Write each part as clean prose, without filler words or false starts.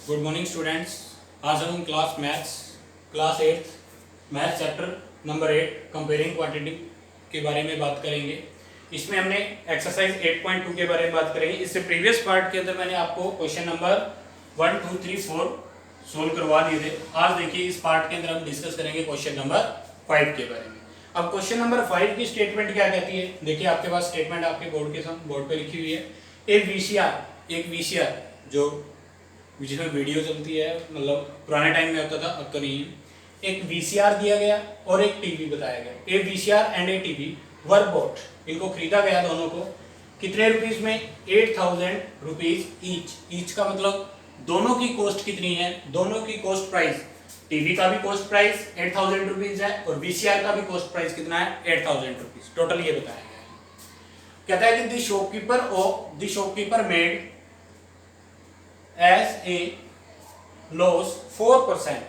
Good morning students. आज हम class class 8 maths chapter number 8 comparing quantity के बारे में बात करेंगे। इसमें हमने एक्सरसाइज 8.2 के बारे में बात करेंगे। इससे प्रीवियस पार्ट के अंदर मैंने आपको क्वेश्चन नंबर 1, 2, 3, 4 सोल्व करवा दिए थे। आज देखिए इस पार्ट के अंदर हम डिस्कस करेंगे क्वेश्चन नंबर 5 के बारे में। अब क्वेश्चन नंबर 5 की स्टेटमेंट क्या कहती है, देखिए आपके पास स्टेटमेंट आपके बोर्ड पे लिखी हुई है। एक वीसीआर जो जिसमें वीडियो चलती है, मतलब पुराने टाइम में होता था, अब तो नहीं है। एक वीसीआर दिया गया और एक टीवी बताया गया। A VCR and a TV were bought, इनको खरीदा गया दोनों को। कितने रुपीज में? 8000 रुपीज ईच का मतलब दोनों की कॉस्ट कितनी है? दोनों की कॉस्ट प्राइस, टीवी का भी कॉस्ट प्राइस 8000 रुपीज है और वीसीआर का भी कॉस्ट प्राइस कितना है? 8000 रुपीज। टोटल ये बताया गया है। कहता है कि the shopkeeper made as a loss 4%.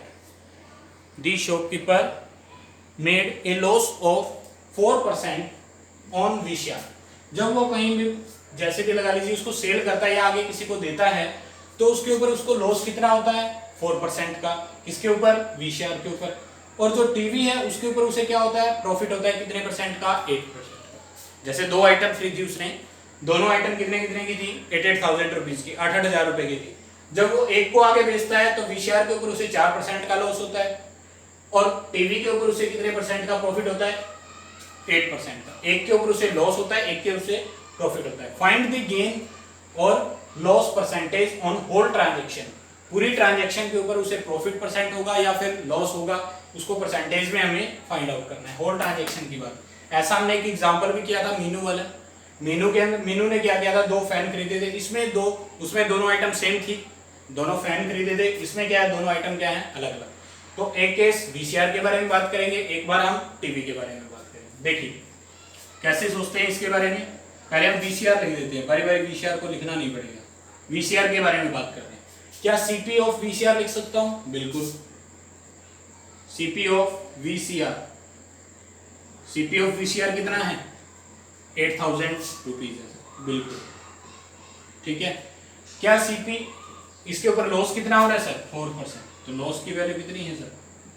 The shopkeeper made a loss of 4% on VCR. जब वो कहीं भी जैसे कि लगा लीजिए उसको सेल करता है या आगे किसी को देता है तो उसके ऊपर उसको लॉस कितना होता है? 4% का। किसके ऊपर? VCR के ऊपर। और जो टीवी है उसके ऊपर उसे क्या होता है? प्रॉफिट होता है कितने परसेंट का? 8%। जैसे दो आइटम खरीदी उसने, दोनों आइटम कितने कितने की थी? 88,000 रुपीज की, 8,000 रुपए की थी। जब वो एक को आगे बेचता है तो वीसीआर के ऊपर उसे 4% का लॉस होता है और टीवी के ऊपर उसे कितने परसेंट का प्रॉफिट होता है? 8% का। एक के ऊपर उसे लॉस होता है, एक के उसे प्रॉफिट होता है। फाइंड द गेन और loss percentage on whole transaction. पूरी ट्रांजैक्शन के ऊपर उसे प्रॉफिट परसेंट होगा या फिर लॉस होगा, उसको परसेंटेज में हमें फाइंड आउट करना है। होल ट्रांजैक्शन की बात, ऐसा हमने एक एग्जांपल भी किया था मीनू वाला। मीनू ने क्या किया था? 2 फैन खरीदे थे। उसमें दोनों आइटम सेम थी, दोनों फैन खरीदे थे। इसमें क्या है? दोनों आइटम क्या है? अलग अलग। तो एक केस वीसीआर के बारे में बात करेंगे, एक बार हम टीवी के बारे में बात करेंगे। देखिए कैसे सोचते हैं इसके बारे में। पहले हम वीसीआर लिख देते हैं, बारी बारी वीसीआर को लिखना नहीं पड़ेगा। वीसीआर के बारे में बात करते हैं। क्या सीपी ऑफ वीसीआर लिख सकता हूं? बिल्कुल। सीपी ऑफ वीसीआर कितना है? 8000 रुपीज है। बिल्कुल ठीक है। क्या सीपी, इसके ऊपर लॉस कितना हो रहा है सर? 4%। तो लॉस की वैल्यू कितनी है सर?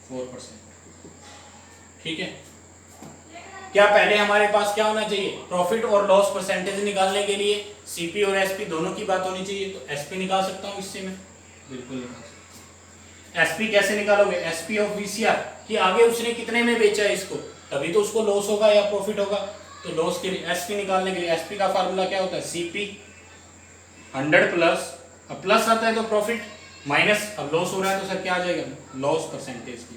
4%। ठीक है। क्या पहले हमारे पास क्या होना चाहिए? प्रॉफिट और लॉस परसेंटेज निकालने के लिए सीपी और एसपी दोनों की बात होनी चाहिए। तो एसपी निकाल सकता हूं इससे मैं, बिल्कुल निकाल सकता हूं। एसपी कैसे निकालोगे? एसपी ऑफ वीसीआर कि आगे उसने कितने में बेचा है इसको, तभी तो उसको लॉस होगा या प्रॉफिट होगा। तो लॉस के लिए एसपी निकालने के लिए एसपी का फार्मूला क्या होता है? सीपी 100 प्लस, अब प्लस आता है तो प्रॉफिट, माइनस अब लॉस हो रहा है तो सर क्या आ जाएगा? लॉस परसेंटेज की,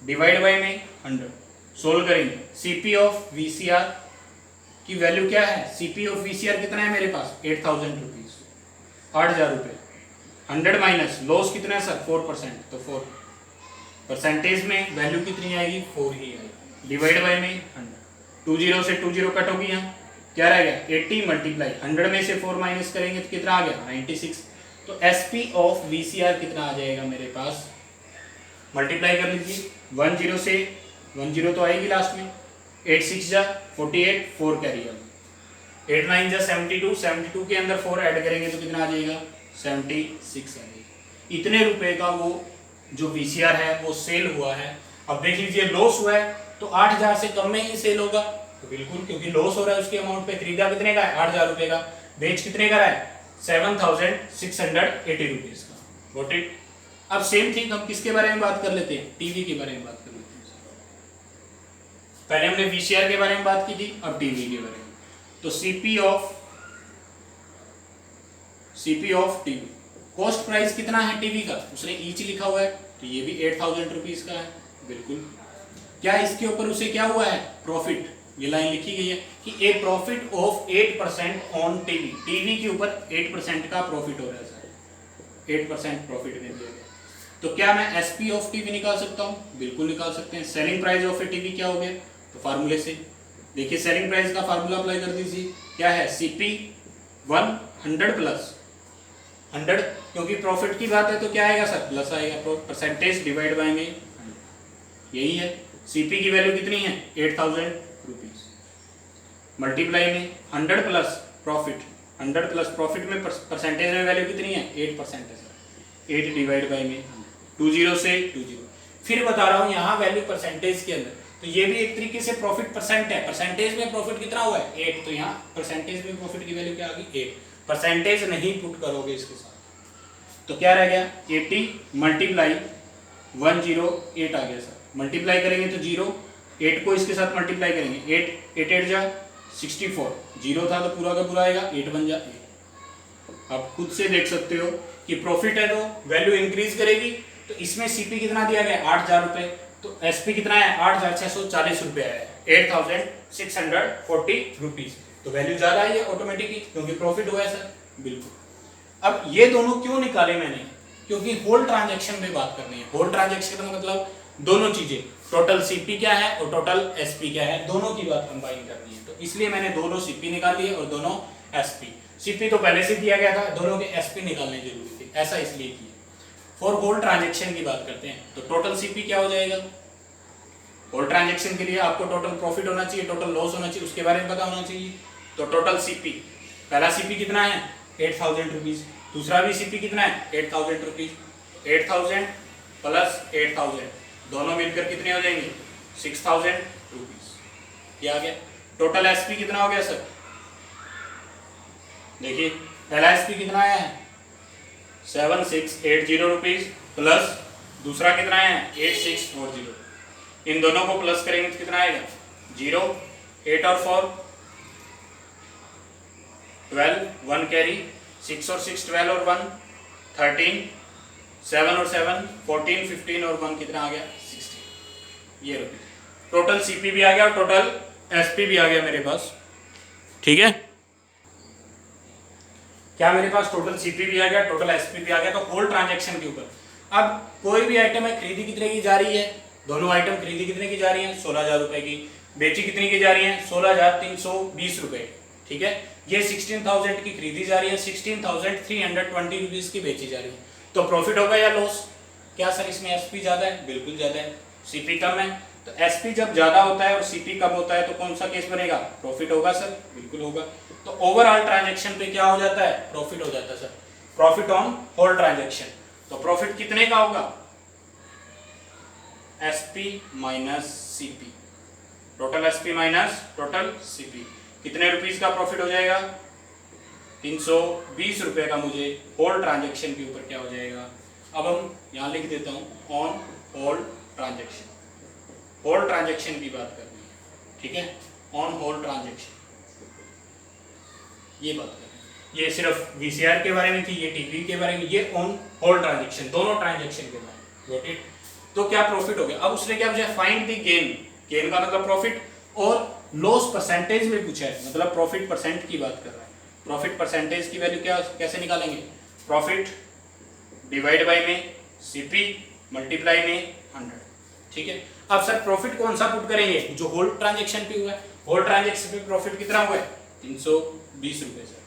डिवाइड बाय में 100। सोल्व करेंगे। सीपी ऑफ वीसीआर की वैल्यू क्या है? सीपी ऑफ वीसीआर कितना है मेरे पास? 8000 रुपीज, 8000 रुपए। 100 माइनस लॉस कितना है सर? 4%। तो 4 परसेंटेज में वैल्यू कितनी आएगी? 4 ही आएगी। डिवाइड बाय में 100, 20 से 20 कट होगी। यहाँ क्या रहेगा? 80 मल्टीप्लाई 100 में से 4 माइनस करेंगे तो कितना आ गया? 96। तो एसपी ऑफ वीसीआर कितना आ जाएगा मेरे पास? मल्टीप्लाई कर लीजिए, 10 से 10 तो आएगी लास्ट में, 8 6 जा 48, 4 कैरी आएगा, 8 9 जा 72, 72 के अंदर 4 ऐड करेंगे तो कितना आ जाएगा? 76 आ जाएगा। इतने रुपए का वो जो वीसीआर है वो सेल हुआ है। अब देख लीजिए लॉस हुआ है तो 8000 से कम में ही सेल होगा। तो बिल्कुल, क्योंकि लॉस हो रहा है उसके अमाउंट पे। खरीदा कितने का है? 8000 रुपए का। बेच कितने का रहा है? 7680 रुपीज का। Got it. अब सेम थिंग हम किसके बारे में बात कर लेते हैं? टीवी के बारे में बात कर लेते हैं। पहले हमने वीसीआर के बारे में बात की थी, अब टीवी के बारे में। तो CP of TV, cost price कितना है टीवी का? उसने ईच लिखा हुआ है तो ये भी 8000 रुपीज का है। बिल्कुल। क्या इसके ऊपर उसे क्या हुआ है? प्रॉफिट। ये लाइन लिखी गई है कि a profit of 8% on TV. TV के ऊपर 8% का प्रॉफिट हो रहा है सर, 8% प्रॉफिट में दिया गया। तो क्या मैं एसपी ऑफ टीवी निकाल सकता हूं? बिल्कुल निकाल सकते हैं। Selling price of A TV क्या हो गया? तो फार्मूले से देखिए, सेलिंग प्राइस का फार्मूला अप्लाई कर दीजिए। क्या है? सीपी 100 प्लस 100, क्योंकि प्रॉफिट की बात है तो क्या आएगा सर? प्लस आएगा। परसेंटेज डिवाइड बाय में, यही है। सीपी की वैल्यू कितनी है? 8000 रुपीज। मल्टीप्लाई में 100 प्लस प्रॉफिट, 100 प्लस प्रॉफिट में परसेंटेज में वैल्यू कितनी है? 8% है सर। 8 डिवाइड बाई में 20 से 20। फिर बता रहा हूँ यहाँ वैल्यू परसेंटेज के अंदर, तो ये भी एक तरीके से प्रॉफिट परसेंट है। परसेंटेज में प्रॉफिट कितना हुआ है 8, तो यहाँ परसेंटेज में प्रॉफिट की वैल्यू क्या आ गई 8। परसेंटेज नहीं पुट करोगे इसके साथ तो क्या रह गया 80 मल्टीप्लाई 108 आ गया सर। मल्टीप्लाई करेंगे तो 0, 8 को इसके साथ मल्टीप्लाई करेंगे 8 8 जा 64, 0 था तो पूरा का पूरा आएगा 8 बन जा 8। आप खुद से देख सकते हो कि प्रॉफिट है तो वैल्यू इंक्रीज करेगी। तो इसमें सीपी कितना दिया गया 8000 रुपए, तो एसपी कितना है 8640 रुपए है, 8640 रुपीज। तो वैल्यू ज्यादा है ये ऑटोमेटिकली क्योंकि प्रॉफिट हुआ है सर। बिल्कुल। अब ये दोनों क्यों निकाले मैंने, क्योंकि होल ट्रांजैक्शन में बात करनी है। होल ट्रांजैक्शन का मतलब दोनों चीजें, टोटल सीपी क्या है और टोटल एसपी क्या है, दोनों की बात कंबाइन करनी है। तो इसलिए मैंने दोनों सीपी निकाली है और दोनों एसपी। सीपी तो पहले से दिया गया था, दोनों के एसपी निकालने जरूरी थे, ऐसा इसलिए किया। फॉर होल ट्रांजैक्शन की बात करते हैं तो टोटल सीपी क्या हो जाएगा। होल ट्रांजैक्शन के लिए आपको टोटल प्रॉफिट होना चाहिए, टोटल लॉस होना चाहिए, उसके बारे में पता होना चाहिए। तो टोटल सीपी, पहला सीपी कितना है 8000 रुपीज, दूसरा भी सीपी कितना है 8000 रुपीज। 8000 प्लस 8000 दोनों मिलकर कितने हो जाएंगे 6000 रुपीज। ये आ गया। टोटल एसपी कितना हो गया सर, देखिए पहला एसपी कितना आया है 7680 रुपीज प्लस दूसरा कितना है 8640। इन दोनों को प्लस करेंगे तो कितना आएगा 0, 8 और 4 12, 1 कैरी, 6 और 6 12 और 1 13, 7 और 7 14, 15 और 1 कितना आ गया 16। ये रुपीज। टोटल सीपी भी आ गया और टोटल एसपी भी आ गया मेरे पास। ठीक है, क्या मेरे पास टोटल सीपी भी आ गया, टोटल एसपी भी आ गया। तो होल ट्रांजैक्शन के ऊपर अब कोई भी आइटम है खरीदी कितने की जा रही है, दोनों आइटम खरीदी कितने की जा रही है 16000 रुपए की, बेची कितनी की जा रही है 16320 रुपए। ठीक है, ये 16000 की खरीदी जा रही है, 16320 रुपीज की बेची जा रही है। तो प्रॉफिट होगा या लॉस। क्या सर इसमें एसपी ज्यादा है, बिल्कुल ज्यादा है, सीपी कम है। तो एसपी जब ज्यादा होता है और सीपी कम होता है तो कौन सा केस बनेगा, प्रॉफिट होगा सर, बिल्कुल होगा। तो ओवरऑल ट्रांजैक्शन पे क्या हो जाता है, प्रॉफिट हो जाता है sir, profit on whole transaction. तो प्रॉफिट कितने का होगा, SP minus CP, total SP minus total CP. कितने रुपीस का प्रॉफिट हो जाएगा, 320 रुपए का मुझे होल ट्रांजैक्शन के ऊपर क्या हो जाएगा। अब हम यहां लिख देता हूं on whole transaction, whole transaction की बात करनी है। ठीक है, ऑन होल ट्रांजैक्शन ये बात करें। ये सिर्फ वीसीआर के बारे में थी, ये टीवी के बारे में, ये ऑन होल ट्रांजैक्शन, दोनों ट्रांजैक्शन के बारे में। Got it. तो क्या प्रॉफिट हो गया। अब उसने क्या पूछा, फाइंड द गेन, गेन का मतलब प्रॉफिट, और लॉस परसेंटेज में पूछा है, मतलब प्रॉफिट परसेंट की बात कर रहा है। प्रॉफिट परसेंटेज की वैल्यू क्या कैसे निकालेंगे, प्रॉफिट डिवाइड बाय में सीपी मल्टीप्लाई में 100। ठीक है, अब सर प्रॉफिट कौन सा पुट करेंगे, जो होल ट्रांजैक्शन पे हुआ है। होल ट्रांजैक्शन पे प्रॉफिट कितना हुआ है 320 रुपए सर।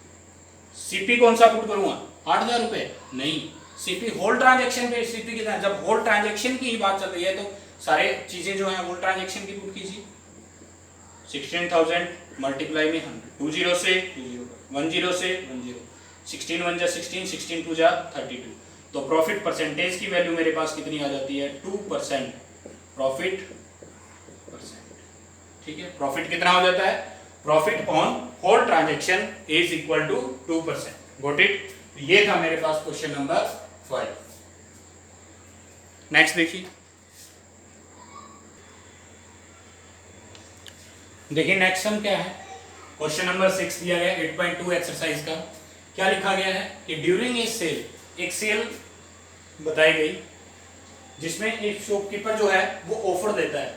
सीपी कौन सा पुट करूंगा 8000 रुपए, नहीं, सीपी होल ट्रांजैक्शन पे सीपी कितना है। जब होल ट्रांजैक्शन की ही बात चल रही है तो सारे चीजें जो है होल ट्रांजैक्शन की पुट कीजिए। 16000 मल्टीप्लाई में 100, 20 से 20, 10 से 10, 16 1 जा 16, 16 2 जा 32। तो प्रॉफिट परसेंटेज की वैल्यू मेरे पास कितनी आ जाती है 2%, प्रॉफिट परसेंट। ठीक है, प्रॉफिट कितना हो जाता है, profit on whole transaction is equal to 2%। Got it. ये था मेरे पास क्वेश्चन नंबर 5। नेक्स्ट देखिए, देखिए नेक्स्ट सम क्या है, क्वेश्चन नंबर 6 दिया गया 8.2 एक्सरसाइज का। क्या लिखा गया है कि ड्यूरिंग ए सेल, एक सेल बताई गई जिसमें एक शॉपकीपर जो है वो ऑफर देता है।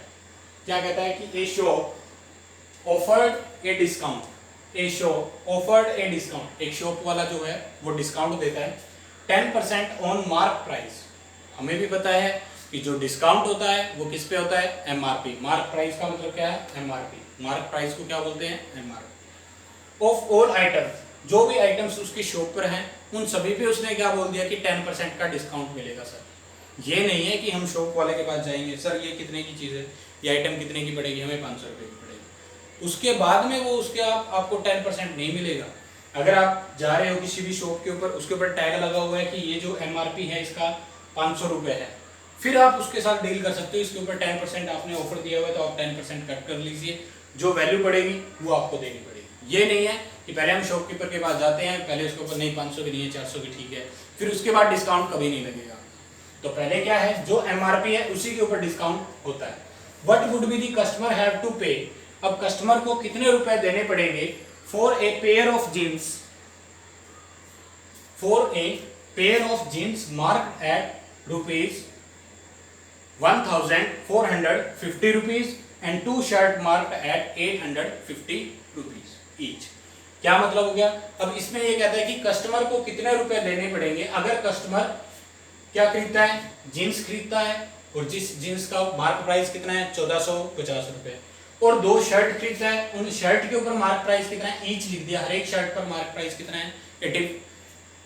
क्या कहता है कि ए shop offered a discount, A shop offered a discount, एक शॉप वाला जो है वो डिस्काउंट देता है 10% ऑन मार्क प्राइस। हमें भी पता है कि जो डिस्काउंट होता है वो किस पे होता है, एमआरपी। मार्क प्राइस का मतलब क्या है, एमआरपी। मार्क प्राइस को क्या बोलते हैं, एमआरपी। ऑफ ऑल आइटम्स, जो भी आइटम्स उसकी शॉप पर हैं उन सभी पे उसने क्या बोल दिया कि 10% का डिस्काउंट मिलेगा सर। ये नहीं है कि हम शॉप वाले के पास जाएंगे, सर ये कितने की चीज़ है, ये आइटम कितने की पड़ेगी, हमें 500 रुपये की पड़ेगी, उसके बाद में वो उसके आपको 10% नहीं मिलेगा। अगर आप जा रहे हो किसी भी शॉप के ऊपर, उसके ऊपर टैग लगा हुआ है कि ये जो MRP है इसका 500 रुपये है, फिर आप उसके साथ डील कर सकते हो। इसके ऊपर 10% आपने ऑफर दिया हुआ है तो आप 10% कट कर लीजिए, जो वैल्यू पड़ेगी वो आपको देनी पड़ेगी। ये नहीं है कि पहले हम शॉपकीपर के पास जाते हैं, पहले उसके ऊपर नहीं 500 की नहीं है 400 की ठीक है, फिर उसके बाद डिस्काउंट कभी नहीं लगेगा। तो पहले क्या है, जो MRP है उसी के ऊपर डिस्काउंट होता है। What would be the customer have to pay, अब कस्टमर को कितने रुपए देने पड़ेंगे for a pair of jeans, for a pair of jeans marked at ₹1450 rupees and 2 shirt marked at 850 rupees each. क्या मतलब हो गया, अब इसमें ये कहता है कि कस्टमर को कितने रुपए देने पड़ेंगे अगर कस्टमर क्या खरीदता है, जीन्स खरीदता है, और जिस जीन्स का मार्क प्राइस कितना है 1450 रुपए, और 2 शर्ट खरीदता है, उन शर्ट के ऊपर मार्क प्राइस कितना है, ईच लिख दिया, हर एक शर्ट पर मार्क प्राइस कितना है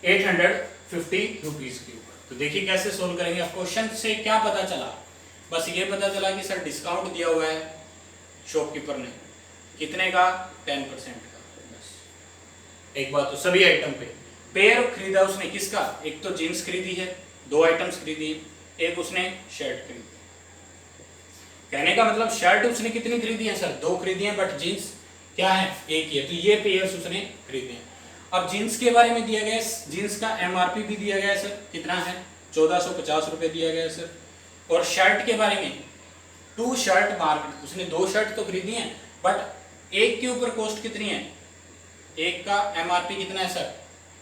850 रुपीज के ऊपर। तो देखिए कैसे सोल्व करेंगे। अब क्वेश्चन से क्या पता चला, बस ये पता चला कि सर डिस्काउंट दिया हुआ है शॉपकीपर ने, कितने का, 10% का। बस एक बात, तो सभी आइटम पे पेयर खरीदा उसने, किसका, एक तो जीन्स खरीदी है, 2 आइटम्स खरीदी है, एक उसने शर्ट खरीदी। कहने का मतलब शर्ट उसने कितनी खरीदी है सर, 2 खरीदी है, बट जीन्स क्या है, एक ही है, तो ये पेयर्स उसने खरीदे हैं। अब जीन्स के बारे में दिया गया है, जीन्स का MRP भी दिया गया है सर, कितना है 1450 रुपए दिया गया है सर। और शर्ट के बारे में 2 शर्ट मार्क, उसने 2 शर्ट तो खरीदी हैं, बट एक के ऊपर कॉस्ट कितनी है, एक का MRP कितना है सर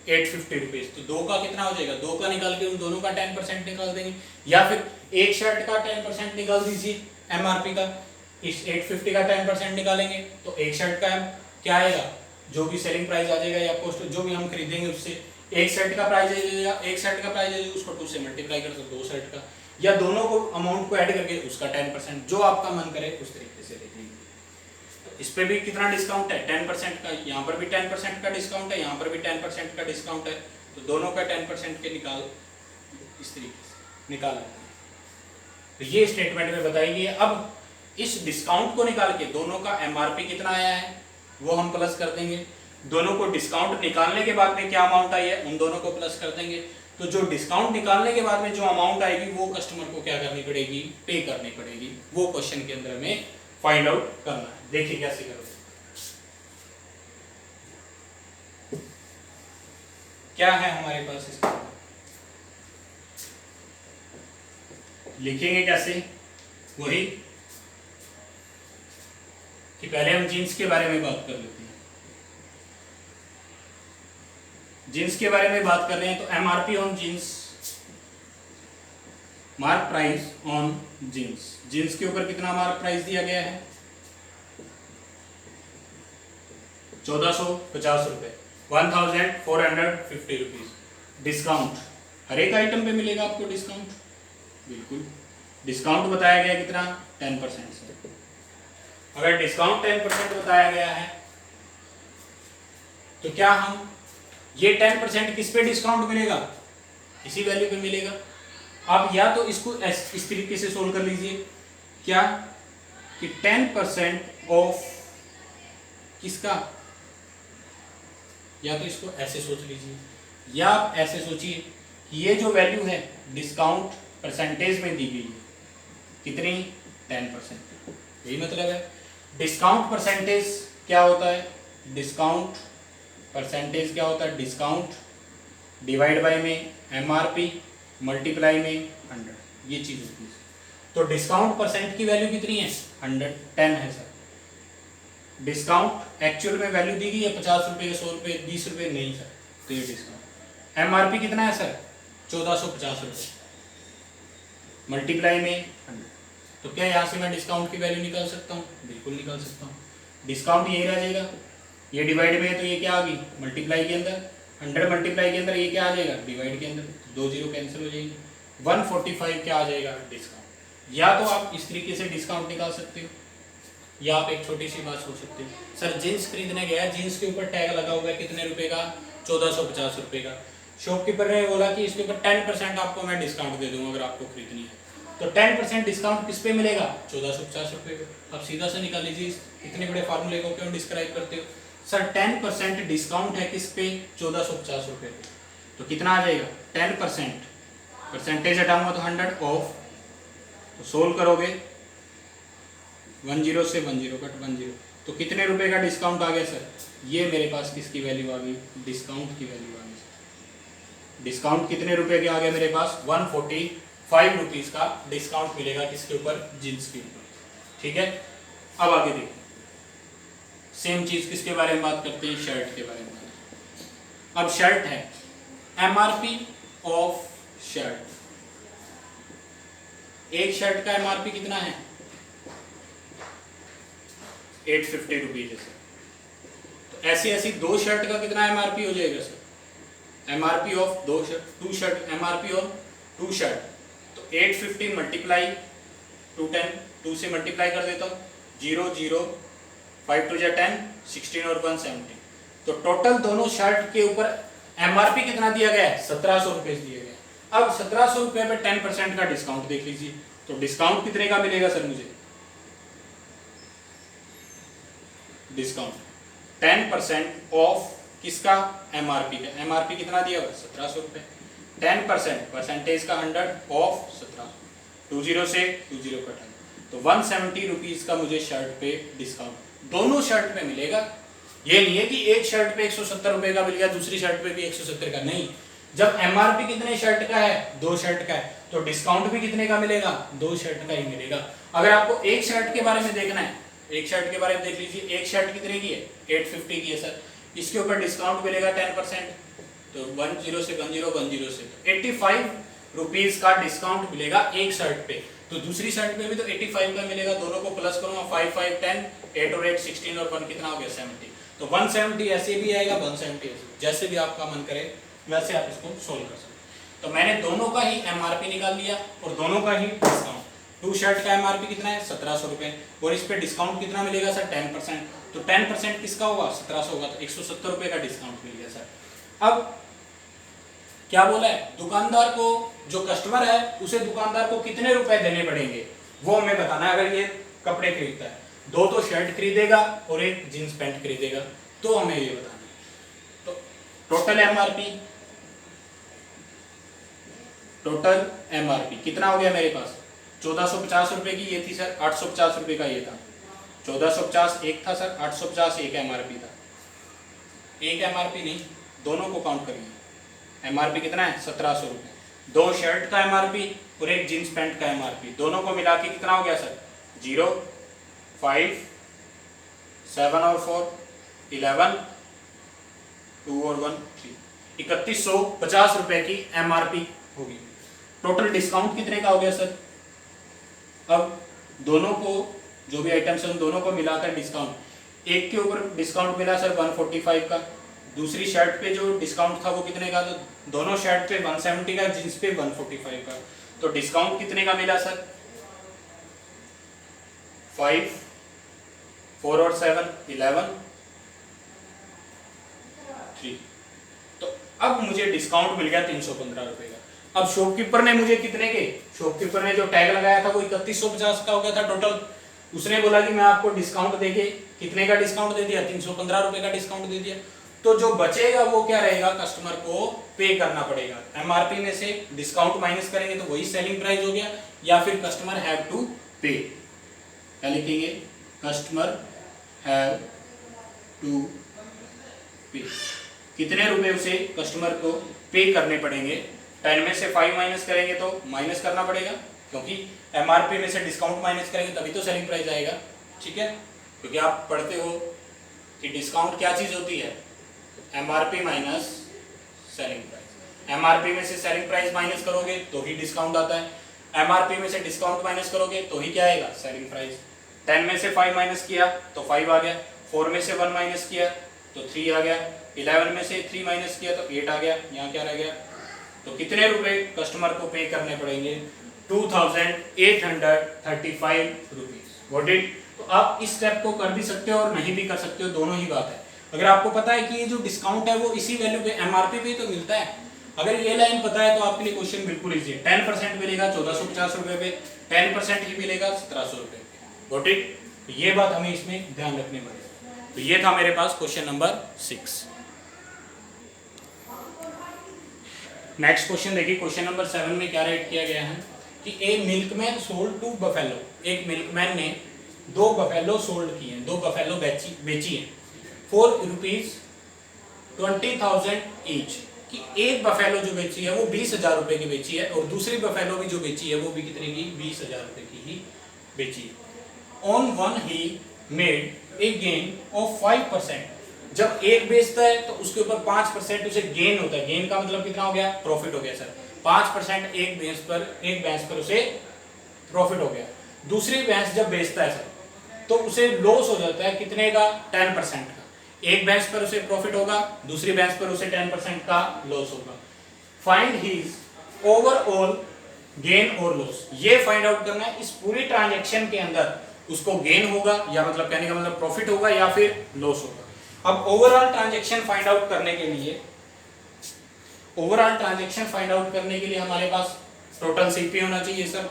850 रुपीज, तो 2 का कितना हो जाएगा, 2 का निकाल के उन दोनों का 10% निकाल देंगे, या फिर एक शर्ट का 10% निकाल दीजिए MRP का, इस 850 का 10% निकालेंगे तो एक शर्ट का क्या आएगा, जो भी सेलिंग प्राइस आ जाएगा या कॉस्ट जो भी हम खरीदेंगे उससे एक शर्ट का प्राइस आएगा, एक शर्ट का प्राइस आएगा, उसको 2 से मल्टीप्लाई कर सकते 2 शर्ट का, या दोनों को अमाउंट को ऐड करके उसका 10%, जो आपका मन करे उस तरीके से ले लीजिए। तो इस पे भी कितना डिस्काउंट है 10% का, यहाँ पर भी 10% का डिस्काउंट है, यहाँ पर भी 10% का डिस्काउंट है, तो दोनों का 10% के निकाल इस तरीके से निकाला। तो ये स्टेटमेंट में बताएगी। अब इस डिस्काउंट को निकाल के दोनों का MRP कितना आया है वो हम प्लस कर देंगे, दोनों को डिस्काउंट निकालने के बाद में क्या अमाउंट आई है उन दोनों को प्लस कर देंगे। तो जो डिस्काउंट निकालने के बाद में जो अमाउंट आएगी वो कस्टमर को क्या करनी पड़ेगी, पे करनी पड़ेगी, वो क्वेश्चन के अंदर में फाइंड आउट करना है। देखिए कैसे करोगे, क्या है हमारे पास इसका, लिखेंगे कैसे, वही कि पहले हम जीन्स के बारे में बात कर लेते हैं। जीन्स के बारे में बात कर रहे हैं तो MRP on jeans, mark price on jeans, jeans के ऊपर कितना मार्क प्राइस दिया गया है 1450 रुपए, 1450 रुपीज। डिस्काउंट हर एक आइटम पे मिलेगा आपको डिस्काउंट, बिल्कुल डिस्काउंट बताया गया कितना 10% से। अगर डिस्काउंट 10% बताया गया है तो क्या हम ये 10% किस पे डिस्काउंट मिलेगा, इसी वैल्यू पे मिलेगा। आप या तो इसको इस तरीके से सोल्व कर लीजिए, क्या कि 10% ऑफ किसका, या तो इसको ऐसे सोच लीजिए, या आप ऐसे सोचिए कि ये जो वैल्यू है डिस्काउंट परसेंटेज में दी गई है कितनी 10%, यही मतलब है। डिस्काउंट परसेंटेज क्या होता है, डिस्काउंट परसेंटेज क्या होता है, डिस्काउंट डिवाइड बाय में MRP मल्टीप्लाई में 100, ये चीज होती है। तो डिस्काउंट परसेंट की वैल्यू कितनी है 110 है सर। डिस्काउंट एक्चुअल में वैल्यू दी गई है 50 रुपये 100 रुपये 20 रुपये नहीं सर, तो ये डिस्काउंट। MRP कितना है सर 1450 रुपये मल्टीप्लाई में 100, तो क्या यहाँ से मैं डिस्काउंट की वैल्यू निकाल सकता हूँ, बिल्कुल निकाल सकता हूँ। डिस्काउंट यही रह जाएगा, ये डिवाइड में है तो ये क्या आ गई मल्टीप्लाई के अंदर, 100 मल्टीप्लाई के अंदर ये क्या आ जाएगा डिवाइड के अंदर, 2 जीरो कैंसिल हो जाएंगे, 145 क्या आ जाएगा डिस्काउंट। या तो आप इस तरीके से डिस्काउंट निकाल सकते हो, या आप एक छोटी सी बात सोच सकते हो, सर जीन्स खरीदने गया, जीन्स के ऊपर टैग लगा हुआ है कितने रुपए का 1450 रुपये का, शॉपकीपर ने बोला कि इसके ऊपर 10% आपको मैं डिस्काउंट दे दूंगा अगर आपको खरीदनी है, तो 10% डिस्काउंट किस पे मिलेगा 1450 रुपये पे। अब सीधा से निकाल लीजिए, इतने बड़े फार्मूले को क्यों डिस्क्राइब करते हो, सर 10% डिस्काउंट है किस पे, 1450 रुपये पे, तो कितना आ जाएगा 10%, परसेंटेज हटाऊंगा तो 100 ऑफ, तो सोल्व करोगे 10 से 10 कट 10, तो कितने रुपए का डिस्काउंट आ गया सर, ये मेरे पास किसकी वैल्यू आ गई, डिस्काउंट की वैल्यू आ गई। डिस्काउंट कितने रुपए के आ गया मेरे पास, 145 रुपीज का डिस्काउंट मिलेगा किसके ऊपर, जींस के ऊपर। ठीक है, अब आगे देखो, सेम चीज किसके बारे में बात करते हैं, शर्ट के बारे में। अब शर्ट है, एमआरपी ऑफ शर्ट, एक शर्ट का एमआरपी कितना है 850 रुपीज है सर, तो ऐसी ऐसी दो शर्ट का कितना एमआरपी हो जाएगा सर, एमआरपी ऑफ दो shirt, two shirt, MRP of two shirt, तो 850 मल्टीप्लाई 210, 2 से मल्टीप्लाई कर देता हूँ, 0 0 5 2 10, 16 और 170, तो टोटल दोनों शर्ट के ऊपर एमआरपी कितना दिया गया है, 1700 रुपये दिया गया। अब 1700 रुपये पे 10% का डिस्काउंट देख लीजिए, तो डिस्काउंट कितने का मिलेगा सर मुझे, डिस्काउंट 10% ऑफ किसका, एमआरपी का, एमआरपी कितना दिया हुआ 1700 रुपये, 10% परसेंटेज का 100 ऑफ 1700, 20 से 20 कटा, तो 170 रुपीज का मुझे शर्ट पे डिस्काउंट दोनों शर्ट पे मिलेगा। ये नहीं है कि एक शर्ट पे 170 रुपए का मिल गया, दूसरी शर्ट पे भी 170 का, नहीं, जब एमआरपी कितने शर्ट का है, दो शर्ट का है, तो डिस्काउंट भी कितने का मिलेगा, दो शर्ट का ही मिलेगा। अगर आपको एक शर्ट के बारे में देखना है, एक शर्ट के बारे में देख लीजिए, एक शर्ट कितने की है 850 की है सर, इसके ऊपर डिस्काउंट मिलेगा 10%, तो 10 से 10 से 85 रुपीज का डिस्काउंट मिलेगा एक शर्ट पे, तो दूसरी शर्ट पे भी तो 85 का मिलेगा, दोनों को प्लस करूंगा 5 5 10, 8 और 8 16 और 1 कितना हो गया 70, तो 170 ऐसे भी आएगा, 170 ऐसे, जैसे भी आपका मन करे वैसे आप इसको सोल्व कर सकते। तो मैंने दोनों का ही एमआरपी निकाल लिया और दोनों का ही डिस्काउंट, टू शर्ट का एमआरपी कितना है 1700 रुपए, और इस पे डिस्काउंट कितना मिलेगा सर 10%, तो 10% किसका होगा 1700 होगा, तो 170 रुपए का डिस्काउंट मिल गया सर। अब क्या बोला है, दुकानदार को, जो कस्टमर है उसे दुकानदार को कितने रुपए देने पड़ेंगे वो हमें बताना है। अगर ये कपड़े खरीदता है, दो तो शर्ट खरीदेगा और एक जींस पैंट खरीदेगा, तो हमें ये बताना है। तो टोटल एमआरपी कितना हो गया मेरे पास, 1450 रुपए की ये थी सर, 850 रुपए का ये था, 1450 एक था सर, 850 एक एमआरपी था, एक एमआरपी नहीं, दोनों को काउंट करिए, एमआरपी कितना है 1700 रुपए, दो शर्ट का एमआरपी और एक जींस पैंट का एमआरपी, दोनों को मिला के कितना हो गया सर, 0 5 7 और 4 11 2 और 1 3, 3150 रुपए की एमआरपी होगी। टोटल डिस्काउंट कितने का हो गया सर, अब दोनों को, जो भी आइटम्स हैं उन दोनों को मिलाकर डिस्काउंट, एक के ऊपर डिस्काउंट मिला सर 145 का, दूसरी शर्ट पे जो डिस्काउंट था वो कितने का, तो दोनों शर्ट पे 170 का, जींस पे 145 का, तो डिस्काउंट कितने का मिला सर 5 4 और 7 11 3, तो अब मुझे डिस्काउंट मिल गया 315 रुपए का। अब शॉपकीपर ने मुझे कितने के, शॉपकीपर ने जो टैग लगाया था वो 3150 का हो गया था टोटल, उसने बोला कि मैं आपको डिस्काउंट देके कितने का डिस्काउंट दे दिया, 315 रुपए का डिस्काउंट दे दिया, तो जो बचेगा वो क्या रहेगा, कस्टमर को पे करना पड़ेगा। एमआरपी में से डिस्काउंट माइनस करेंगे तो वही सेलिंग प्राइस हो गया, या फिर कस्टमर हैव टू पे, क्या लिखेंगे, कस्टमर हैव टू पे, कितने रुपए उसे कस्टमर को पे करने पड़ेंगे। 10 में से 5 माइनस करेंगे तो माइनस करना पड़ेगा, क्योंकि एमआरपी में से डिस्काउंट माइनस करेंगे तभी तो सेलिंग प्राइस आएगा, ठीक है, क्योंकि आप पढ़ते हो कि डिस्काउंट क्या चीज होती है, MRP minus selling price, MRP में से सेलिंग प्राइस माइनस करोगे तो ही डिस्काउंट आता है, एमआरपी में से डिस्काउंट माइनस करोगे तो ही क्या आएगा, सेलिंग प्राइस। 10 में से 5 माइनस किया तो 5 आ गया, 4 में से 1 माइनस किया तो 3 आ गया, 11 में से 3 माइनस किया तो 8 आ गया, यहाँ क्या रह गया, तो कितने रुपए कस्टमर को पे करने पड़ेंगे, 2835 रुपीज। व्हाट इट, तो आप इस स्टेप को कर भी सकते हो और नहीं भी कर सकते हो, दोनों ही बात है। अगर आपको पता है कि ये जो डिस्काउंट है वो इसी वैल्यू पे एमआरपी पे तो मिलता है, अगर ये लाइन पता है तो आपके लिए क्वेश्चन बिल्कुल इजी है। 10% मिलेगा 1450 रुपए पे, 10% ही मिलेगा 1700 रुपए पे। व्हाट इट, ये बात हमें इसमें ध्यान रखने पड़ेगा। तो ये था मेरे पास क्वेश्चन नंबर 6। नेक्स्ट क्वेश्चन देखिए, क्वेश्चन नंबर 7 में क्या राइट किया गया है कि ए मिल्कमैन सोल्ड 2 बफेलो, एक मिल्कमैन ने 2 बफेलो सोल्ड किए हैं, 2 बफेलो बेची हैं फॉर ₹20,000 ईच, कि एक बफेलो जो बेची है वो 20,000 रुपए की बेची है और दूसरी बफेलो भी जो बेची है वो भी कितने की, 20,000 रुपए की ही बेची है। On one he made a gain of 5%, जब एक बेचता है तो उसके ऊपर 5% उसे गेन होता है। गेन का मतलब कितना हो गया, प्रॉफिट हो गया सर। 5% एक भैंस पर उसे प्रॉफिट हो गया। दूसरी भैंस जब बेचता है सर तो उसे लॉस हो जाता है कितने का, 10% का। एक भैंस पर उसे प्रॉफिट होगा, दूसरी भैंस पर उसे 10% का लॉस होगा। फाइंड हिज ओवरऑल गेन और लॉस, ये फाइंड आउट करना है इस पूरी ट्रांजैक्शन के अंदर उसको गेन होगा या मतलब कहने का मतलब प्रॉफिट होगा या फिर लॉस होगा। अब ओवरऑल ट्रांजैक्शन फाइंड आउट करने के लिए हमारे पास टोटल सीपी होना चाहिए सर,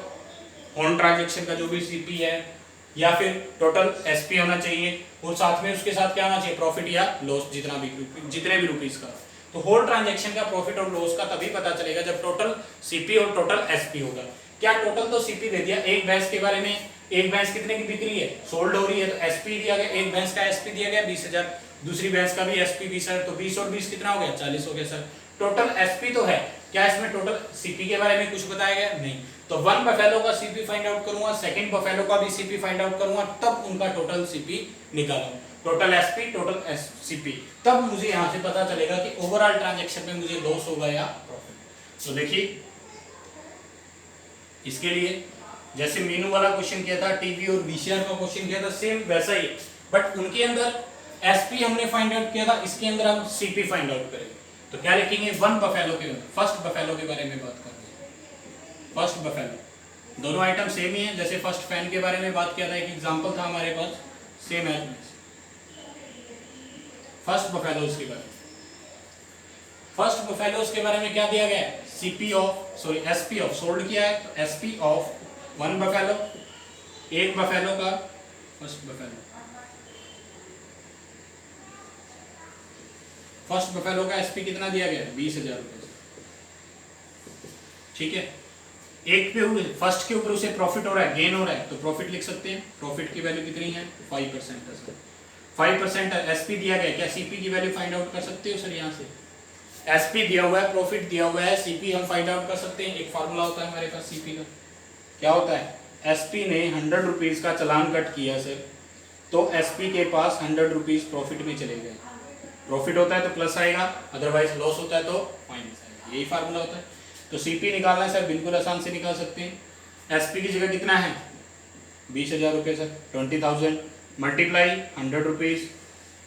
ऑन ट्रांजैक्शन का जो भी सीपी है, या फिर टोटल एसपी होना चाहिए और साथ में उसके साथ क्या होना चाहिए, प्रॉफिट या लॉस जितने भी रुपीस का। तो होल ट्रांजैक्शन का प्रॉफिट और लॉस का तभी पता चलेगा जब टोटल सीपी और टोटल एसपी होगा। क्या टोटल तो सीपी दे दिया, एक भैंस के बारे में, एक भैंस कितने की बिक रही है, सोल्ड हो रही है, तो एसपी दिया गया, एक भैंस का एसपी दिया गया 20,000, दूसरी भैंस का भी एसपी 20,000, तो 20 और 20 कितना हो गया, 40 हो गया सर। टोटल एसपी तो है, क्या इसमें टोटल सीपी के बारे में कुछ बताया गया नहीं, तो वन बफेलो का सीपी फाइंड आउट करूंगा, सेकंड बफेलो का भी सीपी फाइंड आउट करूंगा, तब उनका टोटल सीपी निकालूंगा, टोटल एसपी टोटल सीपी, तब मुझे यहां से पता चलेगा कि ओवरऑल ट्रांजैक्शन में मुझे लॉस होगा या प्रॉफिट। तो देखिए इसके लिए जैसे मीनू वाला क्वेश्चन किया था, टीवी और वीसीआर का क्वेश्चन किया था, सेम वैसा ही, बट उनके अंदर एसपी हमने फाइंड आउट किया था, इसके अंदर हम सीपी फाइंड आउट करेंगे। तो क्या लिखेंगे, वन बफेलो के फर्स्ट बफेलो के बारे में बात कर रहे हैं। फर्स्ट बफेलो, दोनों आइटम सेम ही है, जैसे फर्स्ट फैन के बारे में बात किया था, एक एग्जांपल था हमारे पास, सेम है। फर्स्ट बफेलोज के बारे में, फर्स्ट बफेलोज के बारे में क्या दिया गया है, CP of sorry SP of, sold किया है तो एसपी ऑफ वन बफेलो, एक बफेलो का फर्स्ट बफेलो का एसपी कितना दिया गया है, 20,000 रुपए। ठीक है, एक पे फर्स्ट के ऊपर उसे प्रॉफिट हो रहा है, गेन हो रहा है, तो प्रॉफिट लिख सकते हैं। प्रॉफिट की वैल्यू कितनी है, 5% है सर, 5% एसपी दिया गया। क्या सीपी की वैल्यू फाइंड आउट कर सकते हो सर, यहाँ से एसपी दिया हुआ है, प्रॉफिट दिया हुआ है, सीपी हम फाइंड आउट कर सकते हैं। एक फार्मूला होता है हमारे पास सीपी का, क्या होता है, एसपी ने 100 रुपीज का चालान कट किया सर, तो एसपी के पास 100 रुपीज प्रॉफिट में चले गए। प्रॉफिट होता है तो प्लस आएगा, अदरवाइज लॉस होता है तो माइनस आएगा, यही फार्मूला होता है। तो सीपी निकालना है सर, बिल्कुल आसान से निकाल सकते हैं। एसपी की जगह कितना है, 20,000 रुपये sir, 20,000 multiply 100 rupees,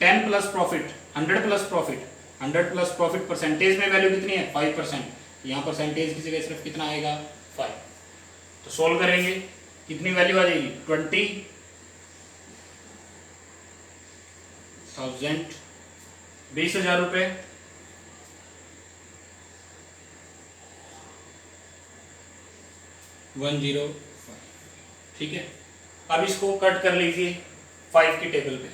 10 plus profit, 100 plus profit, 100 plus profit, percentage में वैल्यू कितनी है, 5%, यहाँ परसेंटेज की जगह सिर्फ कितना आएगा, 5। तो सोल्व करेंगे, कितनी वैल्यू आ जाएगी, 20,000, 20,000 रुपये, ठीक है। अब इसको कट कर लीजिए 5 की टेबल पे,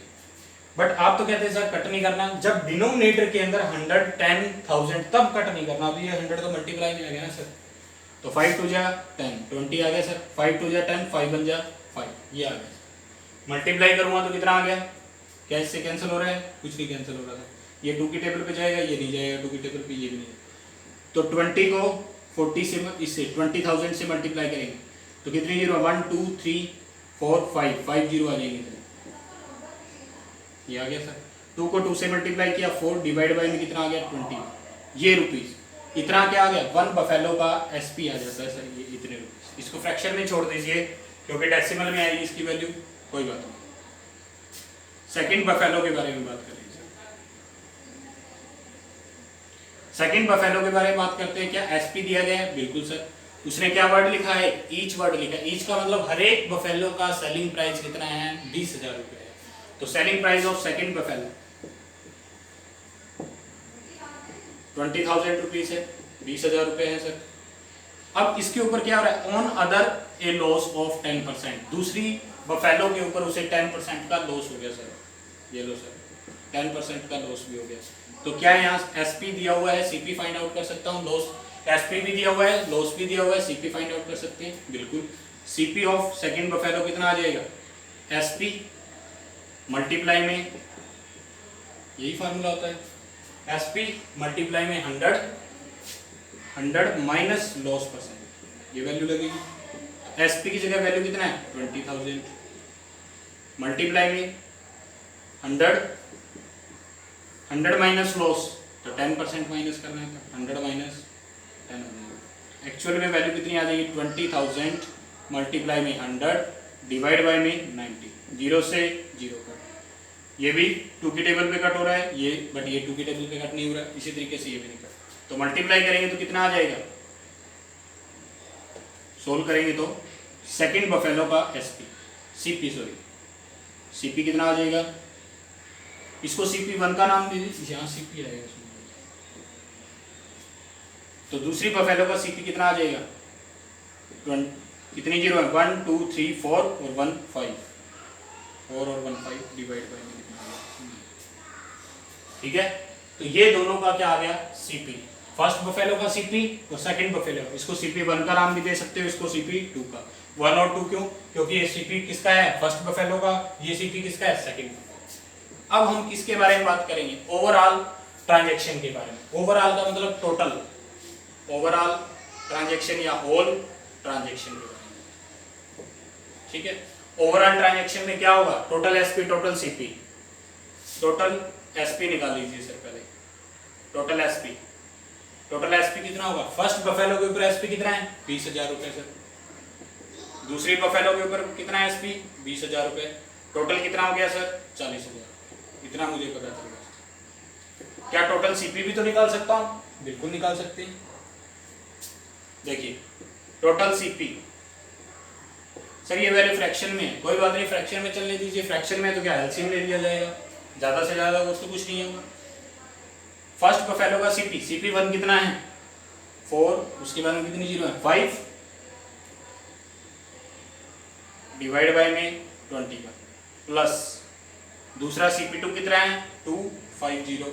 बट आप तो कहते हैं सर कट नहीं करना, जब डिनोमिनेटर के अंदर 100, 10,000 तब कट नहीं करना। अभी ये 100 तो मल्टीप्लाई में आ गया ना सर, तो 5 टू जा 10, 20 आ गया सर, 5 टू जा 10, 5 बन जा 5, ये आ गया। मल्टीप्लाई करूंगा तो कितना आ गया, क्या इससे कैंसिल हो रहा है, कुछ नहीं कैंसिल हो रहा था, ये 2 की टेबल पे जाएगा, ये नहीं जाएगा 2 की टेबल पे, ये भी नहीं। तो 20 को 40 से, इससे 20,000 से मल्टीप्लाई करेंगे तो कितनी जीरो, 1 2 3 4 5 जीरो आ जाएंगे सर, ये आ गया सर। 2 को 2 से मल्टीप्लाई किया, 4 डिवाइड बाई में कितना आ गया, 20, ये रुपीस, इतना क्या आ गया, वन बफेलो का एसपी आ जाता है सर, ये इतने रुपीस। इसको फ्रैक्शन में छोड़ दीजिए क्योंकि डेसिमल में आएगी इसकी वैल्यू, कोई बात नहीं। सेकंड बफेलो के बारे में बात करें, सेकंड बफेलो के बारे में बात करते हैं। क्या एसपी दिया गया है, बिल्कुल सर। उसने क्या वर्ड लिखा है, ईच वर्ड लिखा है। ईच का मतलब हर एक बफेलो का सेलिंग प्राइस कितना है, 20,000 रुपए है। तो selling price of second buffalo 20,000 rupees है, 20,000 रुपए है सर। अब इसके ऊपर क्या हो रहा है, on other A loss of 10%, दूसरी बफेलो के ऊपर उसे 10% का लॉस हो गया सर। ये लो सर 10% का लॉस भी हो गया। तो क्या यहाँ एसपी दिया हुआ है, सीपी फाइंड आउट कर सकता हूँ, लॉस एसपी भी दिया हुआ है, लॉस भी दिया हुआ है, सीपी फाइंड आउट कर सकते हैं बिल्कुल। सीपी ऑफ सेकंड बफेलो कितना आ जाएगा, एसपी मल्टीप्लाई में, यही फार्मूला होता है, एसपी मल्टीप्लाई में 100 माइनस लॉस परसेंट, ये वैल्यू लगेगी। एसपी की जगह वैल्यू कितना है 20,000 मल्टीप्लाई में 100 माइनस लॉस, तो 10% माइनस करना है, 100 माइनस 10, एक्चुअल में वैल्यू कितनी आ जाएगी 20,000 मल्टीप्लाई में 100 डिवाइड बाय में 90, 0 से 0 कट, ये भी 2 की टेबल पे कट हो रहा है ये, बट ये 2 की टेबल पे कट नहीं हो रहा है, इसी तरीके से ये भी नहीं कट। तो मल्टीप्लाई करेंगे तो कितना आ जाएगा, सोल्व करेंगे तो सेकंड बफेलो का एसपी सीपी सॉरी सीपी कितना आ जाएगा, इसको CP1 का नाम दे दीजिए, यहाँ CP आएगा इसमें। तो दूसरी बफेलो का CP कितना आ जाएगा, कितनी जीरो है 1 2 3 4 और 1 5, 4 और 1 5 डिवाइड बाय में कितना आ गया, ठीक है। तो ये दोनों का क्या आ गया CP, फर्स्ट बफेलो का CP और सेकंड बफेलो, इसको CP1 का नाम भी दे सकते हो, इसको CP2 का। 1 और 2 क्यों, क्योंकि ये CP किसका है फर्स्ट बफेलो का, ये CP किसका है सेकंड। अब हम किसके बारे में बात करेंगे, ओवरऑल ट्रांजैक्शन के बारे में। ओवरऑल का मतलब टोटल, ओवरऑल ट्रांजैक्शन या होल ट्रांजैक्शन के बारे में, ठीक है। ओवरऑल ट्रांजैक्शन में क्या होगा, total SP total CP, total SP निकाल लीजिए सर पहले, टोटल एसपी कितना होगा, फर्स्ट बफेलो के ऊपर एसपी कितना है 20,000 रुपए सर, दूसरी बफेलो के ऊपर कितना है एसपी 20,000 रुपए, टोटल कितना हो गया सर 40,000, इतना मुझे पता चल गया। क्या टोटल सीपी भी तो निकाल सकता हूँ, बिल्कुल निकाल सकते हैं। देखिए टोटल सीपी सर ये वैल्यू फ्रैक्शन में है, कोई बात नहीं फ्रैक्शन में चलने दीजिए, फ्रैक्शन में तो क्या एलसीएम ले लिया जाएगा, ज्यादा से ज्यादा कुछ तो कुछ नहीं होगा। फर्स्ट बफेलो का CP1 कितना है 4, उसके बाद में कितनी जीरो है 5 डिवाइड बाय में 20 का प्लस दूसरा CP2 कितना है 250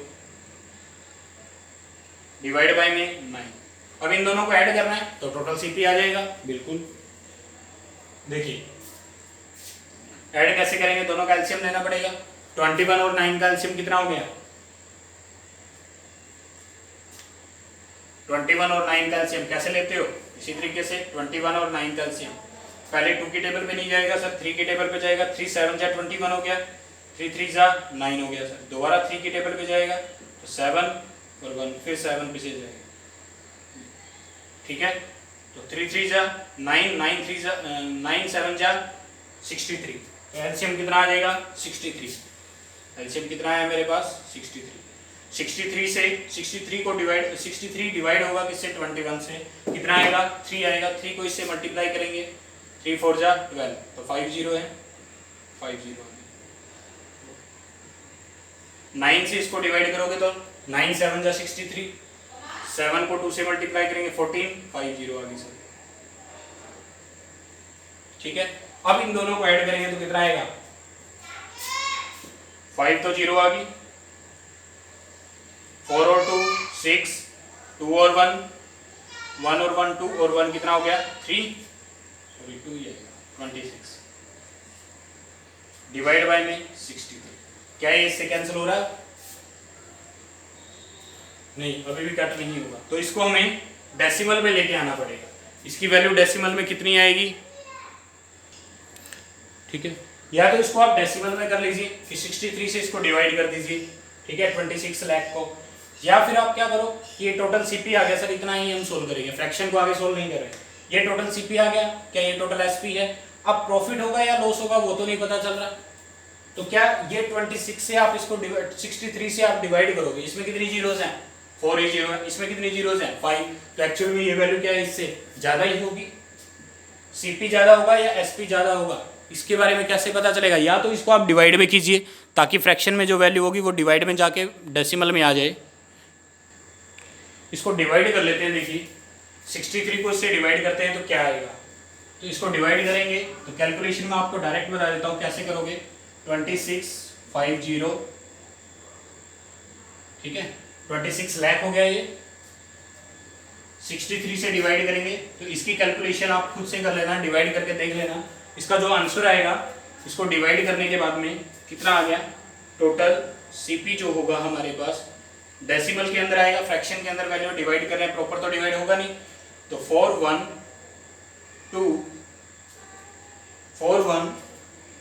डिवाइड बाय में 9। अब इन दोनों को ऐड करना है तो टोटल CP आ जाएगा बिल्कुल। देखिए ऐड कैसे करेंगे, दोनों का एलसीएम लेना पड़ेगा, 21 और 9 का एलसीएम कितना हो गया 21 और 9 का एलसीएम कैसे लेते हो, इसी तरीके से 21 और 9 का एलसीएम पहले 2 की टेबल पे नहीं जाएगा सर, 3 की टेबल पे जाएगा, 3 7 जा 21 हो गया, 3 3 जा 9 हो गया सर, दोबारा 3 की टेबल पे जाएगा तो 7 और 1 फिर 7 पीछे जाएगा, ठीक है। तो 3 3 जा 9, 9 3 जा 9 7 जा 63, तो एलसीएम कितना आ जाएगा 63, एलसीएम कितना है मेरे पास 63 से 63 को डिवाइड 63 डिवाइड होगा किससे 21 से, कितना आएगा 3 आएगा, 3 को इससे मल्टीप्लाई करेंगे 3 4 जा 12, तो 50 है 50 9 से इसको डिवाइड करोगे तो 9 7 जा 63, 7 को 2 से मल्टीप्लाई करेंगे 14, 50 आ गई सर, ठीक है। अब इन दोनों को ऐड करेंगे तो कितना आएगा 5 तो 0 आ गई, 4 और 2 6, 2 और 1 1 और 1 2 और 1 कितना हो गया 3, सॉरी 2 ही आएगा 26 डिवाइड बाय में 63। क्या ये इससे कैंसिल हो रहा है, नहीं अभी भी कट नहीं होगा, तो इसको हमें डेसिमल में लेके आना पड़ेगा, इसकी वैल्यू डेसिमल में कितनी आएगी, ठीक है। या तो इसको आप डेसिमल में कर लीजिए कि 63 से इसको डिवाइड कर दीजिए, ठीक है 26 लाख को, या फिर आप क्या करो कि ये टोटल सीपी आ गया सर, इतना ही हम सोल्व करेंगे, फ्रैक्शन को आगे सोल्व नहीं कर रहे, ये टोटल सीपी आ गया, क्या ये टोटल एसपी है। अब प्रॉफिट होगा या लॉस होगा वो तो नहीं पता चल रहा, तो क्या ये 26 से आप इसको 63 से आप डिवाइड करोगे, इसमें कितनी जीरोस हैं 4 ही जीरो है, इसमें कितनी जीरोस हैं 5, तो एक्चुअल में ये वैल्यू क्या है इससे ज्यादा ही होगी, सीपी ज्यादा होगा या एसपी ज्यादा होगा, इसके बारे में कैसे पता चलेगा, या तो इसको आप डिवाइड में कीजिए ताकि फ्रैक्शन में जो वैल्यू होगी वो डिवाइड में जाके डेसिमल में आ जाए। इसको डिवाइड कर लेते हैं, देखिए 63 को इससे डिवाइड करते हैं तो क्या आएगा, तो इसको डिवाइड करेंगे तो कैलकुलेशन में आपको डायरेक्ट बता देता हूँ कैसे करोगे, 26 50, ठीक है, 26 लाख हो गया ये। 63 से डिवाइड करेंगे तो इसकी कैलकुलेशन आप खुद से कर लेना, डिवाइड करके देख लेना। इसका जो आंसर आएगा इसको डिवाइड करने के बाद में कितना आ गया, टोटल सीपी जो होगा हमारे पास डेसिमल के अंदर आएगा, फ्रैक्शन के अंदर वैल्यू डिवाइड कर रहे हैं, प्रॉपर तो डिवाइड होगा नहीं, तो 412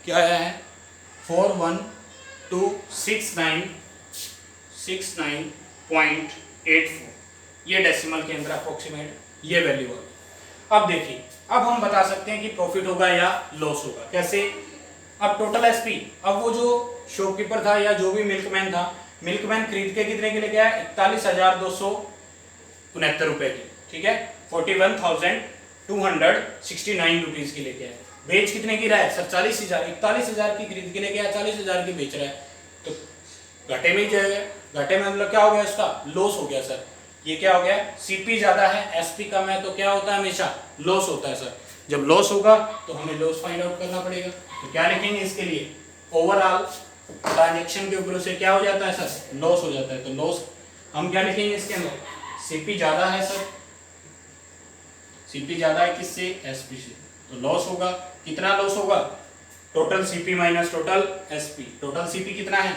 क्या आया है, 41269.84, ये डेसिमल के अंदर अप्रोक्सीमेट ये वैल्यू होगी। अब देखिए, अब हम बता सकते हैं कि प्रॉफिट होगा या लॉस होगा, कैसे। अब टोटल एसपी, अब वो जो शॉपकीपर था या जो भी मिल्कमैन था, मिल्कमैन खरीद के कितने के लेके आया, 41,269 रुपए की, ठीक है, 41,269 रुपीज की लेके आया। बेच कितने की रहा है सर, 40,000, 41,000 की खरीद के लेके आया, 40,000 की बेच रहा है, तो घाटे में ही जाएगा। घाटे में मतलब क्या हो गया, इसका लॉस हो गया सर। ये क्या हो गया, सीपी ज्यादा है एसपी कम है, तो क्या होता है, हमेशा लॉस होता है सर। जब लॉस होगा तो हमें लॉस फाइंड आउट करना पड़ेगा, तो क्या लिखेंगे इसके लिए, ओवरऑल ट्रांजेक्शन के ऊपर से क्या हो जाता है सर, लॉस हो जाता है। तो लॉस हम क्या लिखेंगे इसके अंदर, सीपी ज्यादा है सर, सीपी ज्यादा है किससे, एसपी से, तो लॉस होगा। कितना लॉस होगा, total CP minus total SP. Total CP कितना है,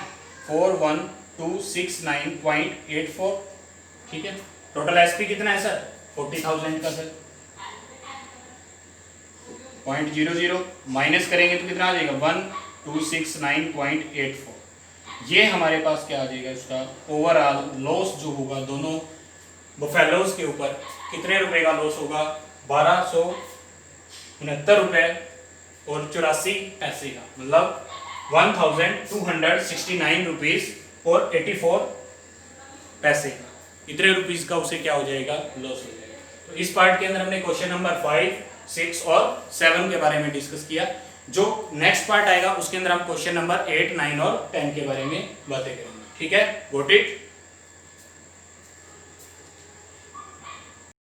41269.84, ठीक है। टोटल एसपी कितना है सर, 40,000 का सर। 0.00 माइनस करेंगे तो कितना आ जाएगा, 1269.84। ये हमारे पास क्या आ जाएगा, इसका ओवरऑल लॉस जो होगा दोनों बुफेलोज के ऊपर कितने रुपए का लॉस होगा, 1269 रुपए और 84 पैसे का, मतलब 1269 रुपीज और 84 पैसे का, इतने रुपीज का उसे क्या हो जाएगा, लॉस हो जाएगा। तो इस पार्ट के अंदर हमने क्वेश्चन नंबर 5, 6 और 7 के बारे में डिस्कस किया। जो नेक्स्ट पार्ट आएगा उसके अंदर हम क्वेश्चन नंबर 8, 9 और 10 के बारे में बातें करेंगे, ठीक है। Got it.